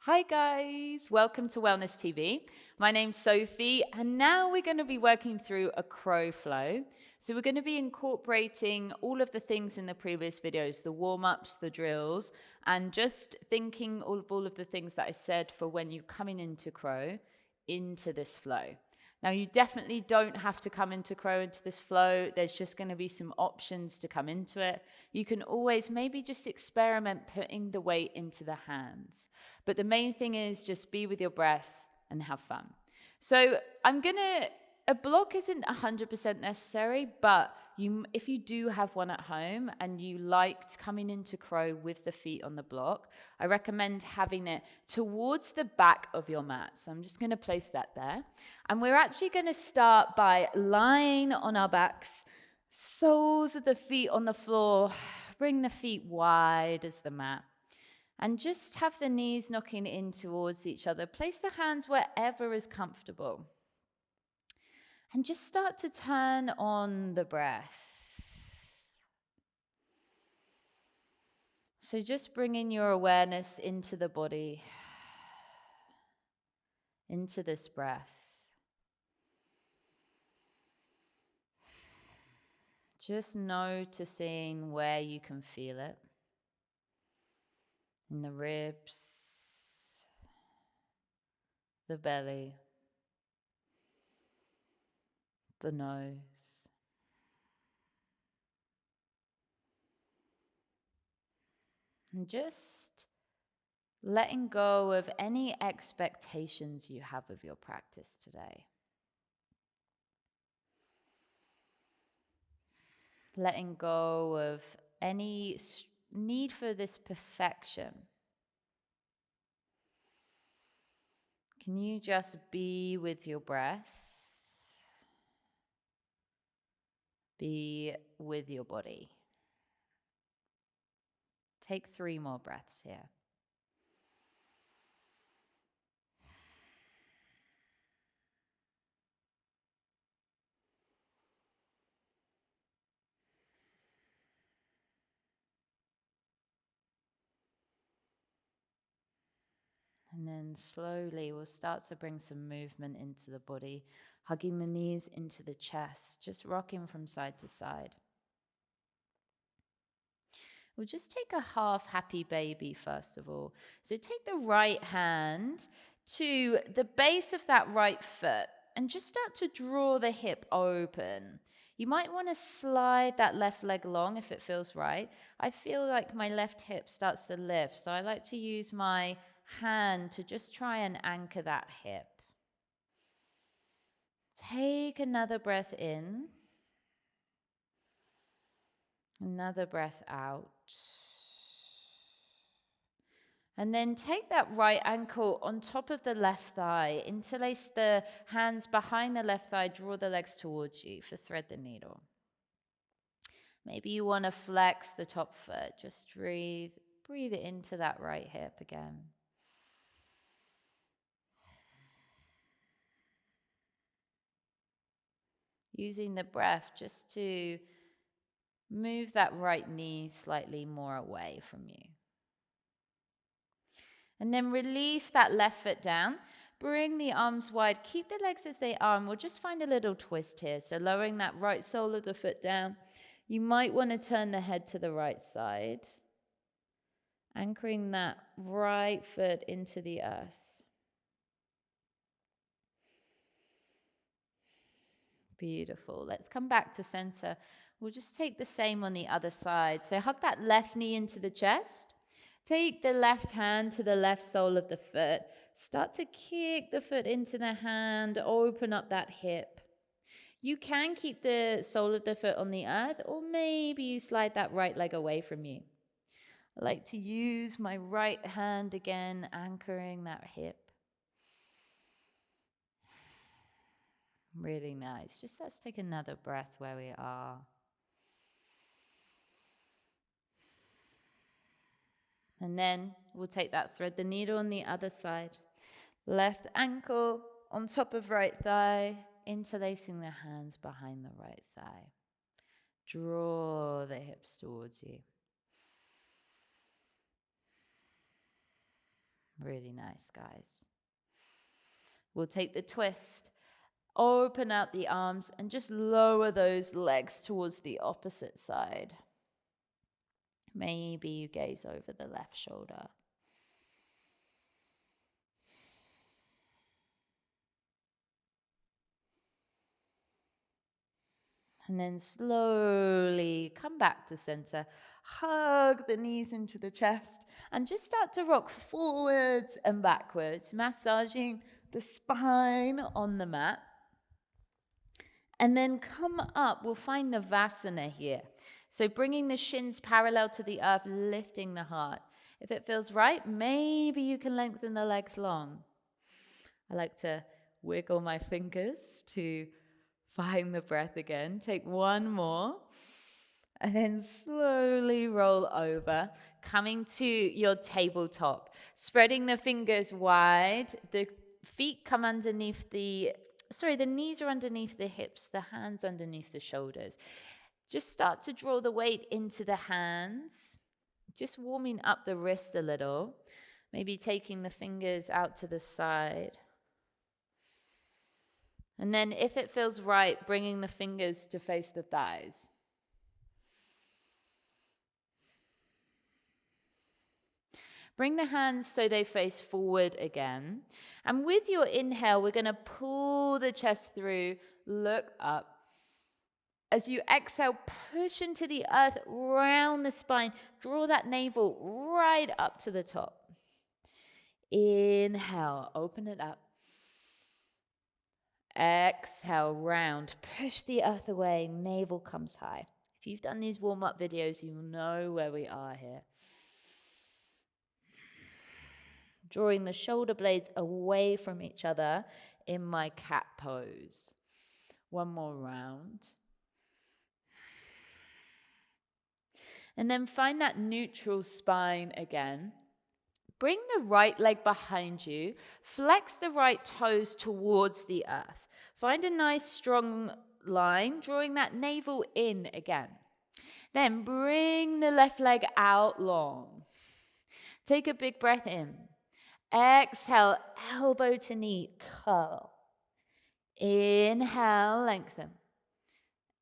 Hi guys, welcome to Wellness TV. My name's Sophie, and now we're going to be working through a crow flow. So we're going to be incorporating all of the things in the previous videos, the warm-ups, the drills, and just thinking all of the things that I said for when you're coming into crow into this flow. Now, you definitely don't have to come into crow into this flow. There's just going to be some options to come into it. You can always maybe just experiment putting the weight into the hands. But the main thing is just be with your breath and have fun. So a block isn't 100% necessary, but if you do have one at home and you liked coming into crow with the feet on the block, I recommend having it towards the back of your mat. So I'm just going to place that there. And we're actually going to start by lying on our backs, soles of the feet on the floor. Bring the feet wide as the mat. And just have the knees knocking in towards each other. Place the hands wherever is comfortable. And just start to turn on the breath. So just bringing your awareness into the body, into this breath. Just noticing where you can feel it. In the ribs, the belly, the nose. And just letting go of any expectations you have of your practice today. Letting go of any need for this perfection. Can you just be with your breath? Be with your body. Take 3 more breaths here. And then slowly we'll start to bring some movement into the body, hugging the knees into the chest, just rocking from side to side. We'll just take a half happy baby first of all. So take the right hand to the base of that right foot and just start to draw the hip open. You might want to slide that left leg along if it feels right. I feel like my left hip starts to lift, so I like to use my hand to just try and anchor that hip. Take another breath in. Another breath out. And then take that right ankle on top of the left thigh. Interlace the hands behind the left thigh. Draw the legs towards you for thread the needle. Maybe you want to flex the top foot. Just breathe it into that right hip again. Using the breath just to move that right knee slightly more away from you. And then release that left foot down. Bring the arms wide. Keep the legs as they are, and we'll just find a little twist here. So lowering that right sole of the foot down. You might want to turn the head to the right side. Anchoring that right foot into the earth. Beautiful. Let's come back to center. We'll just take the same on the other side. So hug that left knee into the chest. Take the left hand to the left sole of the foot. Start to kick the foot into the hand. Open up that hip. You can keep the sole of the foot on the earth, or maybe you slide that right leg away from you. I like to use my right hand again, anchoring that hip. Really nice. Just let's take another breath where we are. And then we'll take that thread the needle on the other side. Left ankle on top of right thigh, interlacing the hands behind the right thigh. Draw the hips towards you. Really nice, guys. We'll take the twist. Open out the arms and just lower those legs towards the opposite side. Maybe you gaze over the left shoulder. And then slowly come back to center. Hug the knees into the chest and just start to rock forwards and backwards, massaging the spine on the mat. And then come up, we'll find Navasana here. So bringing the shins parallel to the earth, lifting the heart. If it feels right, maybe you can lengthen the legs long. I like to wiggle my fingers to find the breath again. Take one more. And then slowly roll over, coming to your tabletop. Spreading the fingers wide. The feet come underneath the knees are underneath the hips, the hands underneath the shoulders. Just start to draw the weight into the hands. Just warming up the wrist a little. Maybe taking the fingers out to the side. And then if it feels right, bringing the fingers to face the thighs. Bring the hands so they face forward again. And with your inhale, we're going to pull the chest through, look up. As you exhale, push into the earth, round the spine. Draw that navel right up to the top. Inhale, open it up. Exhale, round. Push the earth away, navel comes high. If you've done these warm-up videos, you will know where we are here. Drawing the shoulder blades away from each other in my cat pose. One more round. And then find that neutral spine again. Bring the right leg behind you. Flex the right toes towards the earth. Find a nice strong line, drawing that navel in again. Then bring the left leg out long. Take a big breath in. Exhale, elbow to knee, curl. Inhale, lengthen.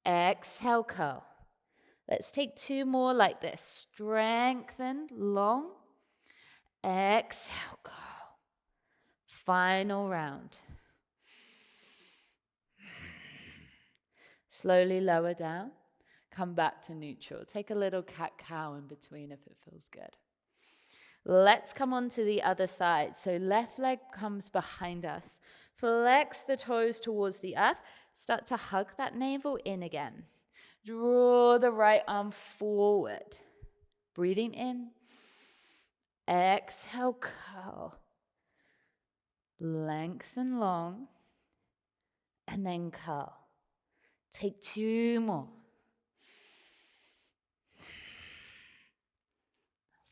Exhale, curl. Let's take two more like this. Strengthen, long. Exhale, curl. Final round. Slowly lower down. Come back to neutral. Take a little cat-cow in between if it feels good. Let's come on to the other side. So left leg comes behind us. Flex the toes towards the earth. Start to hug that navel in again. Draw the right arm forward. Breathing in. Exhale, curl. Lengthen long. And then curl. Take two more.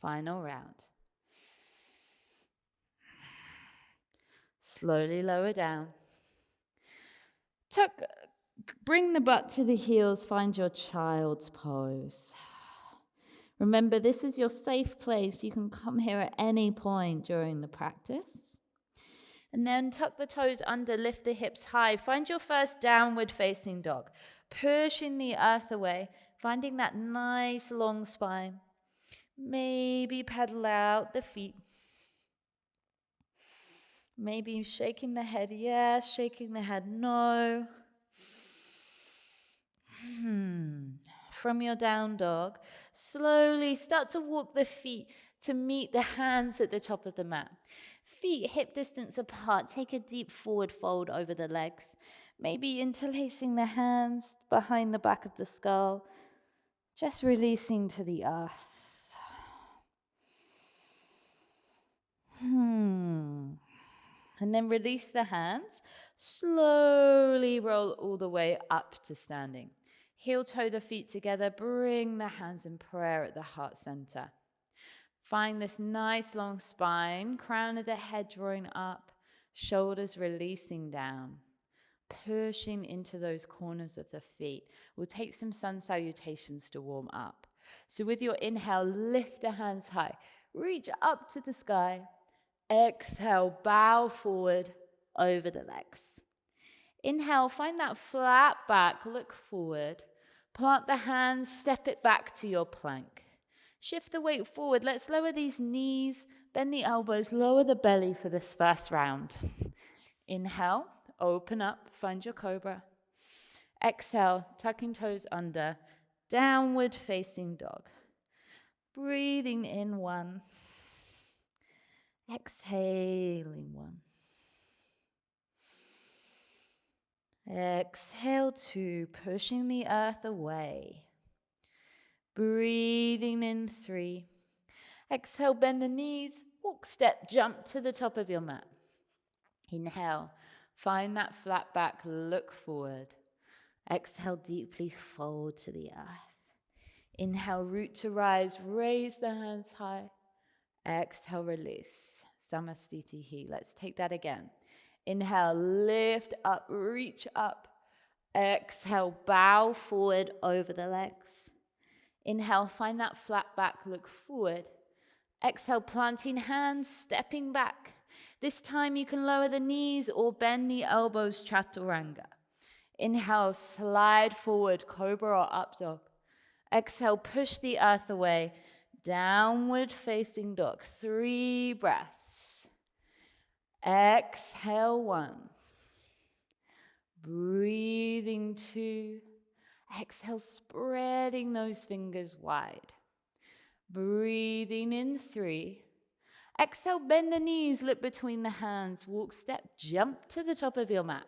Final round. Slowly lower down. Bring the butt to the heels. Find your child's pose. Remember, this is your safe place. You can come here at any point during the practice. And then tuck the toes under, lift the hips high. Find your first downward facing dog. Pushing the earth away, finding that nice long spine. Maybe pedal out the feet. Maybe shaking the head, yes, shaking the head, no. From your down dog, slowly start to walk the feet to meet the hands at the top of the mat. Feet hip distance apart. Take a deep forward fold over the legs. Maybe interlacing the hands behind the back of the skull. Just releasing to the earth. And then release the hands. Slowly roll all the way up to standing. Heel toe the feet together. Bring the hands in prayer at the heart center. Find this nice long spine. Crown of the head drawing up. Shoulders releasing down. Pushing into those corners of the feet. We'll take some sun salutations to warm up. So with your inhale, lift the hands high. Reach up to the sky. Exhale, bow forward over the legs. Inhale, find that flat back, look forward. Plant the hands, step it back to your plank. Shift the weight forward. Let's lower these knees, bend the elbows, lower the belly for this first round. Inhale, open up, find your cobra. Exhale, tucking toes under, downward facing dog. Breathing in 1. Exhaling 1. Exhale 2, pushing the earth away. Breathing in 3. Exhale, bend the knees, walk, step, jump to the top of your mat. Inhale, find that flat back, look forward. Exhale, deeply fold to the earth. Inhale, root to rise, raise the hands high. Exhale, release. Samastitihi. Let's take that again. Inhale, lift up, reach up. Exhale, bow forward over the legs. Inhale, find that flat back, look forward. Exhale, planting hands, stepping back. This time you can lower the knees or bend the elbows, chaturanga. Inhale, slide forward, cobra or up dog. Exhale, push the earth away, downward facing dog. 3 breaths. Exhale 1. Breathing 2. Exhale, spreading those fingers wide. Breathing in 3. Exhale, bend the knees, look between the hands, walk, step, jump to the top of your mat.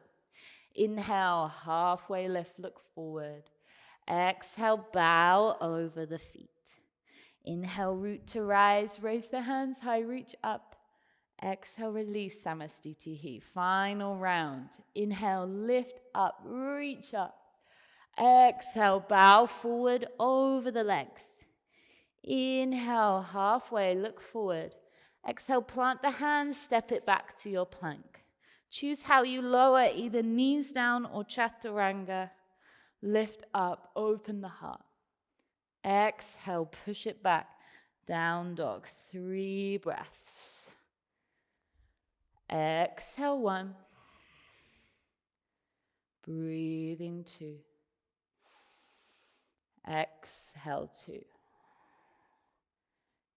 Inhale, halfway lift, look forward. Exhale, bow over the feet. Inhale, root to rise, raise the hands high, reach up. Exhale, release, samastitihi. Final round. Inhale, lift up, reach up. Exhale, bow forward over the legs. Inhale, halfway, look forward. Exhale, plant the hands, step it back to your plank. Choose how you lower, either knees down or chaturanga. Lift up, open the heart. Exhale, push it back. Down dog, 3 breaths. Exhale 1. Breathing 2. Exhale 2.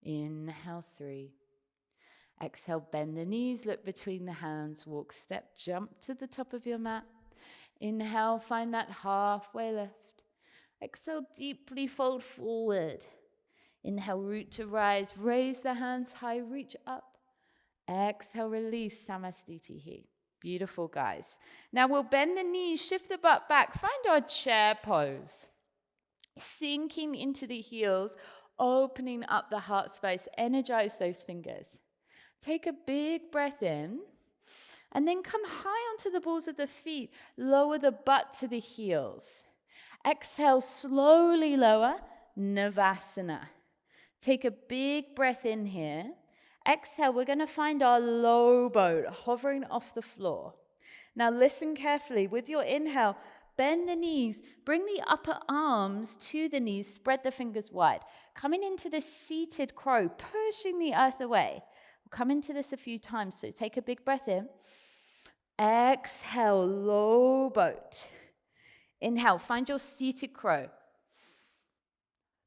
Inhale 3. Exhale, bend the knees, look between the hands, walk, step, jump to the top of your mat. Inhale, find that halfway lift. Exhale, deeply fold forward. Inhale, root to rise, raise the hands high, reach up. Exhale, release, samastitihi. Beautiful, guys. Now we'll bend the knees, shift the butt back, find our chair pose. Sinking into the heels, opening up the heart space, energize those fingers. Take a big breath in, and then come high onto the balls of the feet. Lower the butt to the heels. Exhale, slowly lower, Navasana. Take a big breath in here. Exhale, we're going to find our low boat hovering off the floor. Now listen carefully. With your inhale, bend the knees, bring the upper arms to the knees, spread the fingers wide. Coming into this seated crow, pushing the earth away. We'll come into this a few times, so take a big breath in. Exhale, low boat. Inhale, find your seated crow.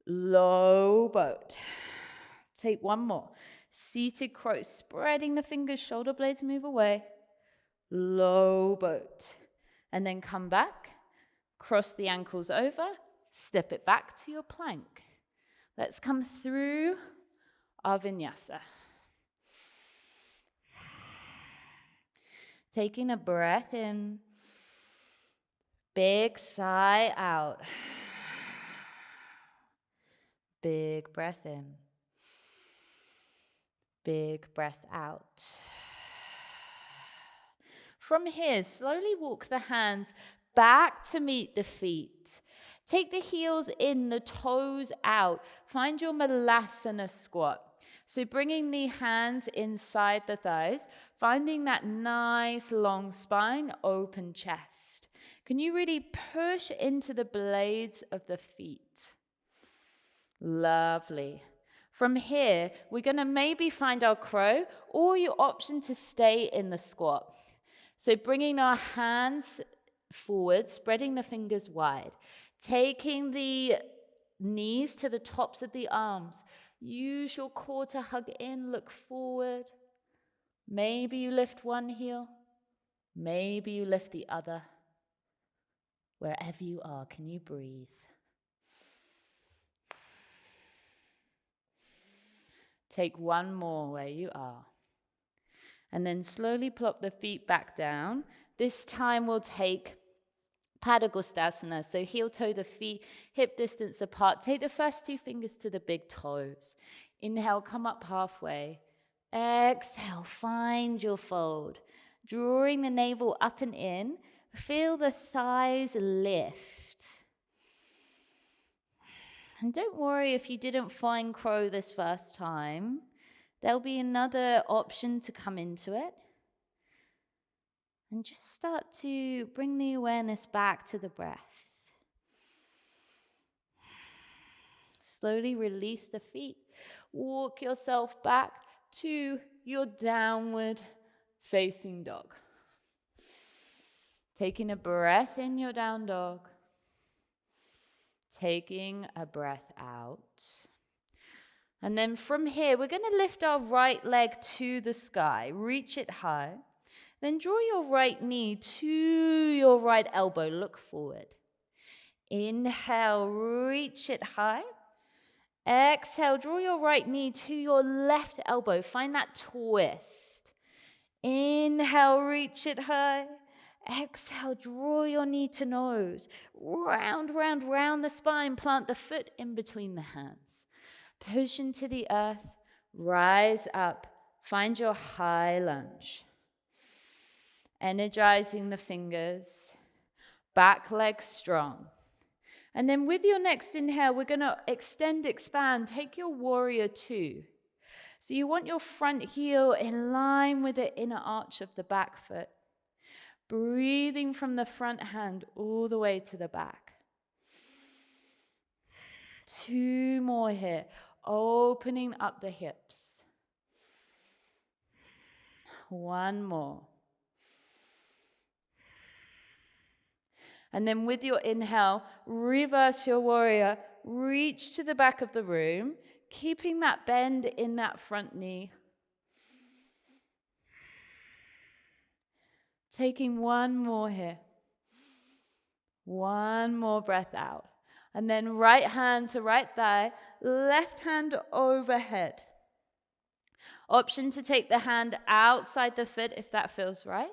Low boat. Take one more. Seated crow, spreading the fingers, shoulder blades move away. Low boat. And then come back, cross the ankles over, step it back to your plank. Let's come through our vinyasa. Taking a breath in, big sigh out. Big breath in. Big breath out. From here, slowly walk the hands back to meet the feet. Take the heels in, the toes out. Find your Malasana squat. So bringing the hands inside the thighs, finding that nice long spine, open chest. Can you really push into the blades of the feet? Lovely. From here, we're going to maybe find our crow or your option to stay in the squat. So bringing our hands forward, spreading the fingers wide, taking the knees to the tops of the arms. Use your core to hug in, look forward. Maybe you lift one heel, maybe you lift the other. Wherever you are, can you breathe? Take one more where you are. And then slowly plop the feet back down. This time we'll take Padagostasana, so heel toe the feet, hip distance apart. Take the first two fingers to the big toes. Inhale, come up halfway. Exhale, find your fold. Drawing the navel up and in. Feel the thighs lift. And don't worry if you didn't find crow this first time. There'll be another option to come into it. And just start to bring the awareness back to the breath. Slowly release the feet. Walk yourself back to your downward facing dog. Taking a breath in your down dog. Taking a breath out. And then from here, we're going to lift our right leg to the sky. Reach it high. Then draw your right knee to your right elbow. Look forward. Inhale, reach it high. Exhale, draw your right knee to your left elbow. Find that twist. Inhale, reach it high. Exhale, draw your knee to nose. Round, round, round the spine. Plant the foot in between the hands. Push into the earth. Rise up. Find your high lunge. Energizing the fingers. Back leg strong. And then with your next inhale, we're going to extend, expand. Take your warrior two. So you want your front heel in line with the inner arch of the back foot. Breathing from the front hand all the way to the back. Two more here. Opening up the hips. One more. And then with your inhale, reverse your warrior. Reach to the back of the room, keeping that bend in that front knee. Taking one more here. One more breath out. And then right hand to right thigh, left hand overhead. Option to take the hand outside the foot if that feels right.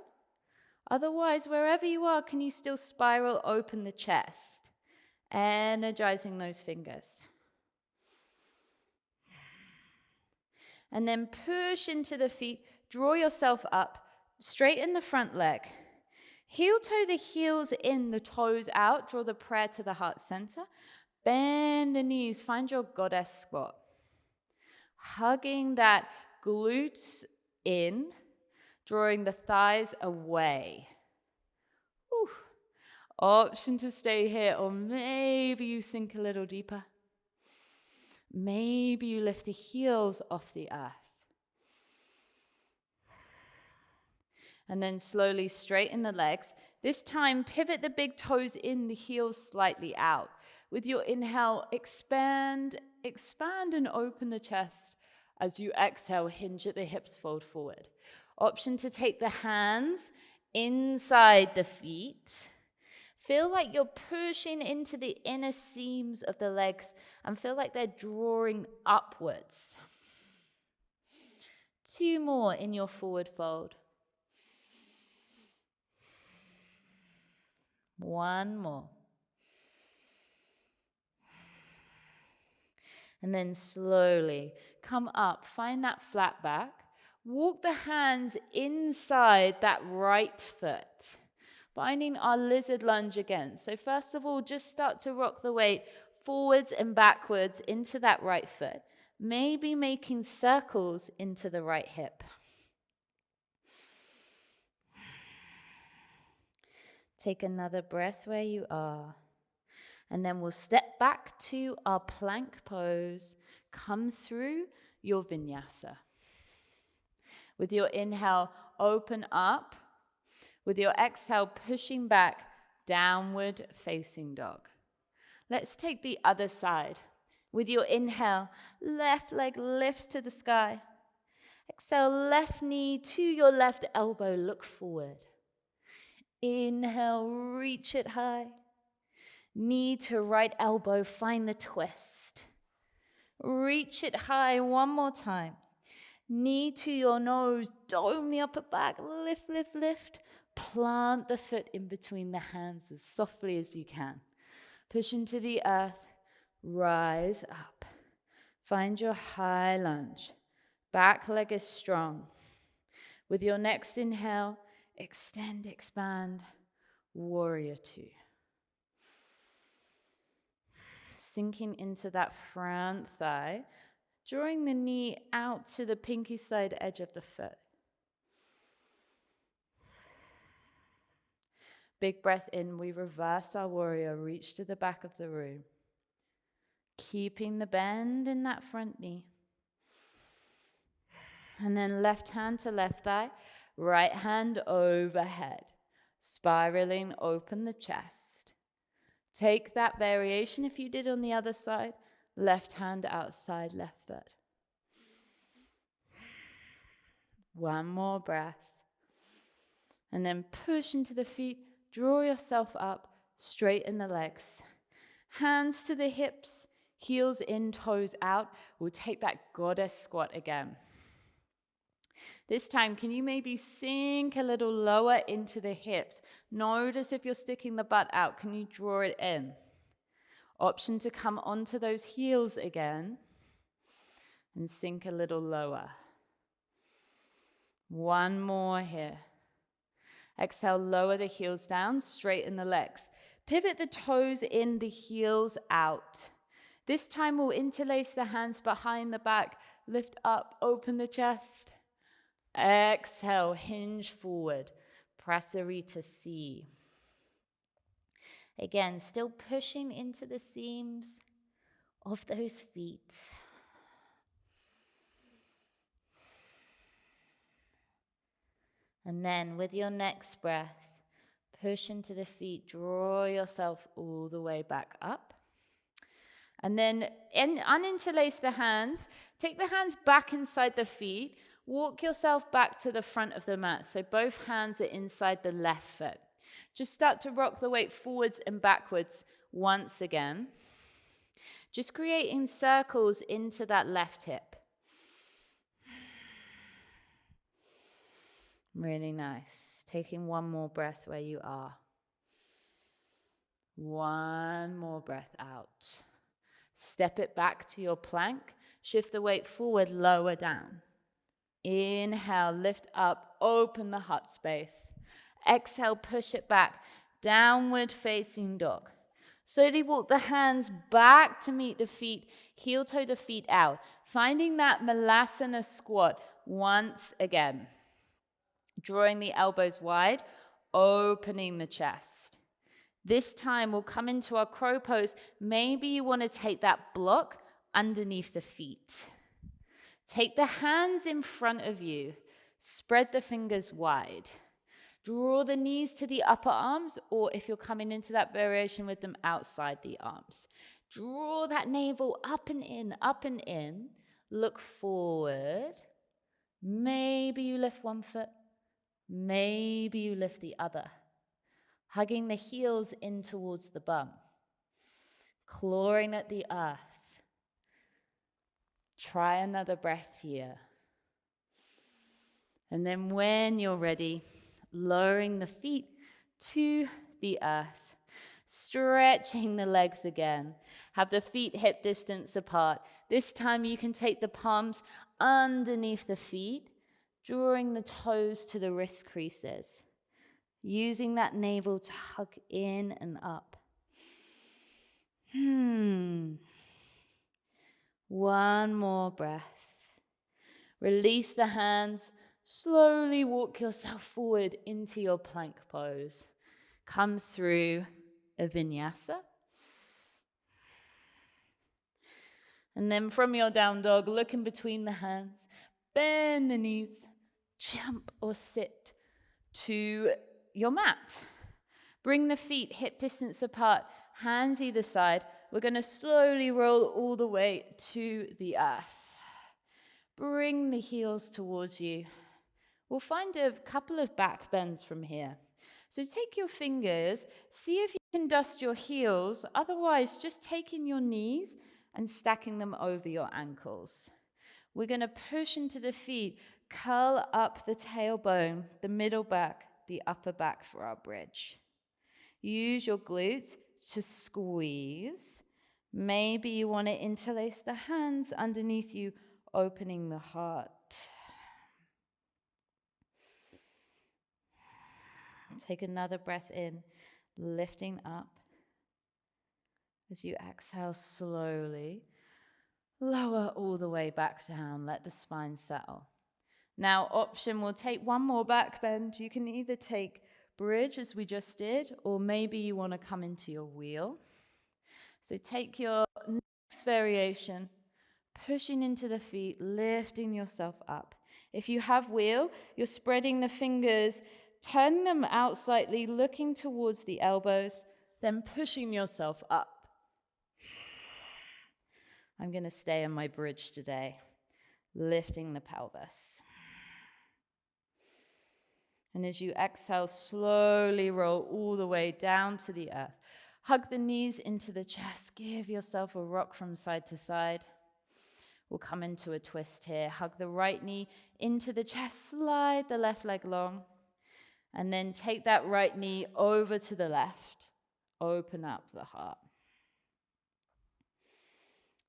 Otherwise, wherever you are, can you still spiral open the chest? Energizing those fingers. And then push into the feet, draw yourself up, straighten the front leg. Heel toe the heels in, the toes out, draw the prayer to the heart center. Bend the knees, find your goddess squat. Hugging that glutes in, drawing the thighs away. Whew. Option to stay here, or maybe you sink a little deeper. Maybe you lift the heels off the earth. And then slowly straighten the legs. This time, pivot the big toes in, the heels slightly out. With your inhale, expand and open the chest. As you exhale, hinge at the hips, fold forward. Option to take the hands inside the feet. Feel like you're pushing into the inner seams of the legs and feel like they're drawing upwards. Two more in your forward fold. One more. And then slowly come up, find that flat back. Walk the hands inside that right foot. Finding our lizard lunge again. So first of all, just start to rock the weight forwards and backwards into that right foot. Maybe making circles into the right hip. Take another breath where you are. And then we'll step back to our plank pose. come through your vinyasa. With your inhale, open up. With your exhale, pushing back, downward facing dog. Let's take the other side. With your inhale, left leg lifts to the sky. Exhale, left knee to your left elbow, look forward. Inhale, reach it high. Knee to right elbow, find the twist. Reach it high one more time. Knee to your nose, dome the upper back, lift, lift, lift. Plant the foot in between the hands as softly as you can. Push into the earth, rise up. Find your high lunge. Back leg is strong. With your next inhale, extend, expand, warrior two. Sinking into that front thigh, drawing the knee out to the pinky side edge of the foot. Big breath in, we reverse our warrior, reach to the back of the room. Keeping the bend in that front knee. And then left hand to left thigh, right hand overhead. Spiraling, open the chest. Take that variation if you did on the other side. Left hand outside left foot. One more breath. And then push into the feet. Draw yourself up, straighten the legs. Hands to the hips, heels in, toes out. We'll take that goddess squat again. This time, can you maybe sink a little lower into the hips? Notice if you're sticking the butt out, can you draw it in? Option to come onto those heels again and sink a little lower. One more here. Exhale, lower the heels down, straighten the legs. Pivot the toes in, the heels out. This time we'll interlace the hands behind the back, lift up, open the chest. Exhale, hinge forward, Prasarita C. Again, still pushing into the seams of those feet. And then with your next breath, push into the feet, draw yourself all the way back up. And then uninterlace the hands, take the hands back inside the feet, walk yourself back to the front of the mat. So both hands are inside the left foot. Just start to rock the weight forwards and backwards once again. Just creating circles into that left hip. Really nice. Taking one more breath where you are. One more breath out. Step it back to your plank. Shift the weight forward, lower down. Inhale, lift up, open the heart space. Exhale, push it back, downward facing dog. Slowly walk the hands back to meet the feet, heel toe the feet out. Finding that Malasana squat once again. Drawing the elbows wide, opening the chest. This time we'll come into our crow pose. Maybe you want to take that block underneath the feet. Take the hands in front of you. Spread the fingers wide. Draw the knees to the upper arms, or if you're coming into that variation with them, outside the arms. Draw that navel up and in, up and in. Look forward. Maybe you lift one foot. Maybe you lift the other. Hugging the heels in towards the bum. Clawing at the earth. Try another breath here. And then when you're ready, lowering the feet to the earth. Stretching the legs again. Have the feet hip distance apart. This time you can take the palms underneath the feet, drawing the toes to the wrist creases. Using that navel to hug in and up. One more breath. Release the hands. Slowly walk yourself forward into your plank pose. Come through a vinyasa. And then from your down dog, look in between the hands, bend the knees, jump or sit to your mat. Bring the feet hip distance apart, hands either side. We're going to slowly roll all the way to the earth. Bring the heels towards you. We'll find a couple of back bends from here. So take your fingers, see if you can dust your heels. Otherwise, just taking your knees and stacking them over your ankles. We're going to push into the feet, curl up the tailbone, the middle back, the upper back for our bridge. Use your glutes to squeeze. Maybe you want to interlace the hands underneath you, opening the heart. Take another breath in, lifting up. As you exhale slowly, lower all the way back down. Let the spine settle. Now, option, we'll take one more back bend. You can either take bridge as we just did, or maybe you want to come into your wheel. So take your next variation, pushing into the feet, lifting yourself up. If you have wheel, you're spreading the fingers, turning them out slightly, looking towards the elbows, then pushing yourself up. I'm going to stay in my bridge today, lifting the pelvis. And as you exhale, slowly roll all the way down to the earth. Hug the knees into the chest. Give yourself a rock from side to side. We'll come into a twist here. Hug the right knee into the chest. Slide the left leg long. And then take that right knee over to the left. Open up the heart.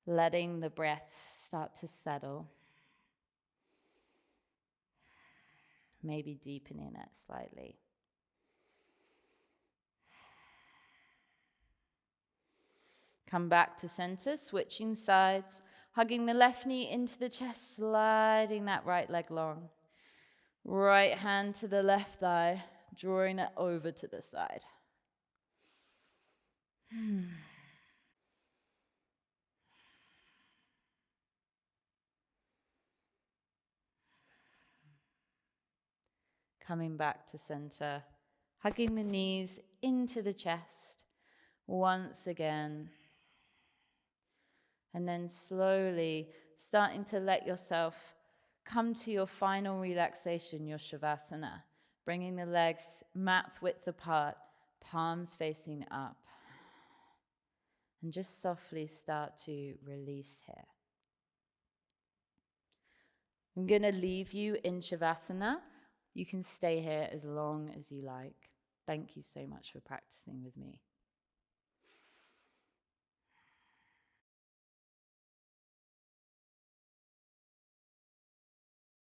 Letting the breath start to settle. Maybe deepening it slightly. Come back to center, switching sides, hugging the left knee into the chest, sliding that right leg long. Right hand to the left thigh, drawing it over to the side. Coming back to center, hugging the knees into the chest once again. And then slowly starting to let yourself come to your final relaxation, your Shavasana, bringing the legs mat width apart, palms facing up. And just softly start to release here. I'm going to leave you in Shavasana. You can stay here as long as you like. Thank you so much for practicing with me.